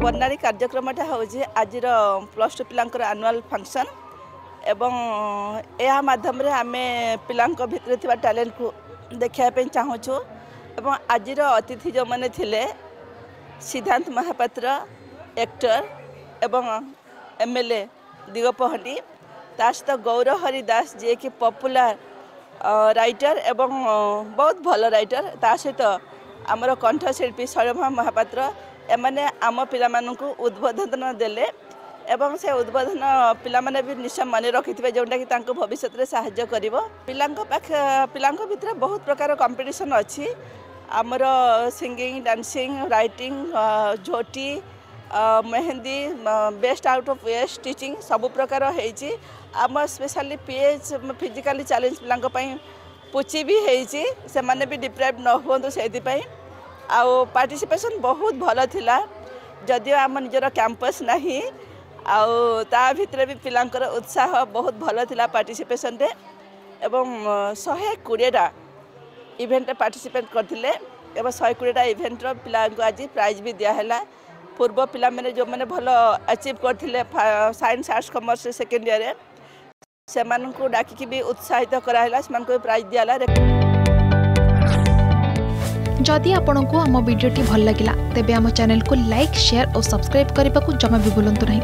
बर्णाली कार्यक्रमटा हूँ आज +2 पिलांकर annual function एवं यह माध्यम आम पिला भितर टैलेंट को देखापी चाहूँ एवं आज अतिथि जो मैंने थिले सिद्धांत महापात्र एक्टर एवं एमएलए दिगपहंडी ता सहित गौरव हरिदास जी कि पॉपुलर राइटर एवं बहुत भल राइटर ता सहित आमर कंठशिल्पी शैलभा महापात्र एमाने आम पिला मानकु उद्बोधन देले एवं से उद्बोधन पिला माने भी निश्चय मन रखिथिबे जोंटा कि तांको भविष्य रे सहाय्य करिवो। पिलांको भितर बहुत प्रकार कंपटीशन अछि आमर सिंगिंग डांसिंग राइटिंग झोटी मेहंदी best out of waste teaching सब प्रकार होईची आम स्पेशली पीएच फिजिकली चैलेंज पिलांको पई पुची भी होईची से माने भी डिप्राइव न होंतु सेति पई आउ पार्टिसिपेशन बहुत भल थिला जदियो आम निजर कैंपस नहीं आउ ता भितर भी पिलांकर उत्साह बहुत भल थिला पार्टिसिपेशन रे एवं 120टा इवेंट पार्टिसिपेट करथिले एवं 120टा इवेंट रो पिला को आज प्राइज भी दिया हैला। पूर्व पिला माने जो माने भल अचीव करथिले science arts commerce second year रे से मान को डाकी भी उत्साहित कराइला से मान को प्राइज दियाला। जदि आपंक आम भिडी भल लगा तेब आम चैनल को लाइक शेयर और सब्सक्राइब करने को जमा भी भूलु नहीं।